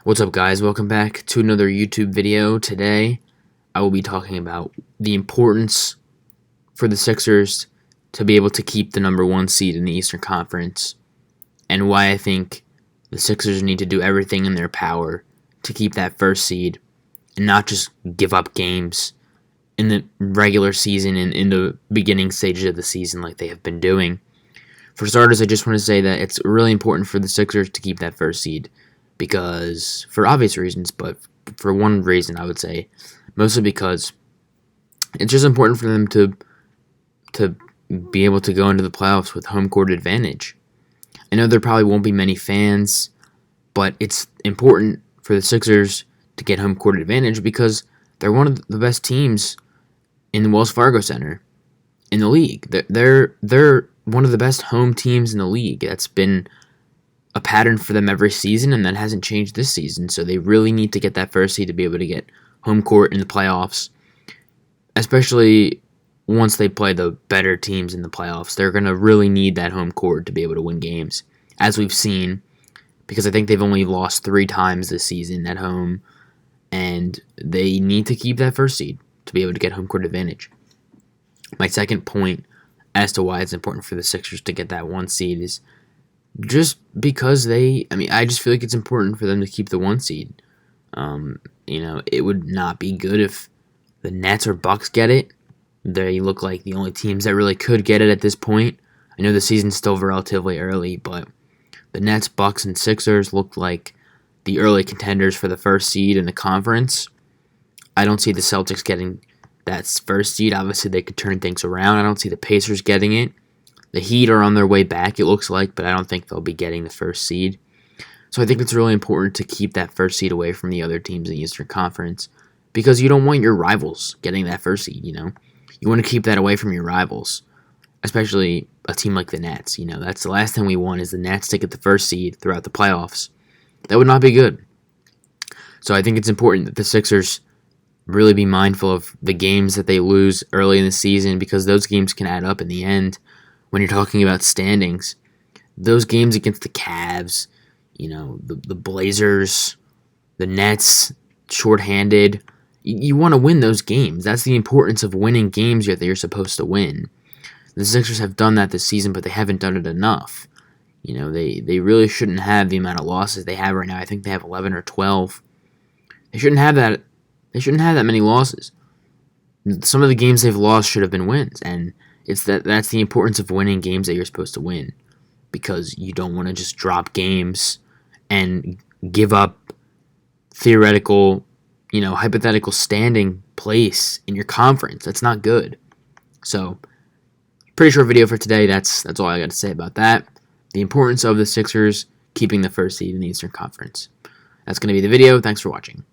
What's up, guys? Welcome back to another YouTube video. Today I will be talking about the importance for the Sixers to be able to keep the number one seed in the Eastern Conference, and why I think the Sixers need to do everything in their power to keep that first seed and not just give up games in the regular season and in the beginning stages of the season like they have been doing. For starters, I just want to say that it's really important for the Sixers to keep that first seed, because for obvious reasons, but for one reason I would say, mostly because it's just important for them to be able to go into the playoffs with home court advantage. I know there probably won't be many fans, but it's important for the Sixers to get home court advantage because they're one of the best teams in the Wells Fargo Center in the league. They're one of the best home teams in the league. That's been a pattern for them every season, and that hasn't changed this season. So they really need to get that first seed to be able to get home court in the playoffs, especially once they play the better teams in the playoffs. They're going to really need that home court to be able to win games, as we've seen, because I think they've only lost 3 times this season at home, and they need to keep that first seed to be able to get home court advantage. My second point as to why it's important for the Sixers to get that one seed is just because I just feel like it's important for them to keep the one seed. It would not be good if the Nets or Bucks get it. They look like the only teams that really could get it at this point. I know the season's still relatively early, but the Nets, Bucks, and Sixers look like the early contenders for the first seed in the conference. I don't see the Celtics getting that first seed. Obviously, they could turn things around. I don't see the Pacers getting it. The Heat are on their way back, it looks like, but I don't think they'll be getting the first seed. So I think it's really important to keep that first seed away from the other teams in the Eastern Conference, because you don't want your rivals getting that first seed, You want to keep that away from your rivals, especially a team like the Nets. That's the last thing we want, is the Nets to get the first seed throughout the playoffs. That would not be good. So I think it's important that the Sixers really be mindful of the games that they lose early in the season, because those games can add up in the end. When you're talking about standings, those games against the Cavs, the Blazers, the Nets, shorthanded, you want to win those games. That's the importance of winning games that you're supposed to win. The Sixers have done that this season, but they haven't done it enough. They really shouldn't have the amount of losses they have right now. I think they have 11 or 12. They shouldn't have that. They shouldn't have that many losses. Some of the games they've lost should have been wins, and that's the importance of winning games that you're supposed to win, because you don't want to just drop games and give up theoretical, hypothetical standing place in your conference. That's not good. So, pretty short video for today. That's all I got to say about that. The importance of the Sixers keeping the first seed in the Eastern Conference. That's going to be the video. Thanks for watching.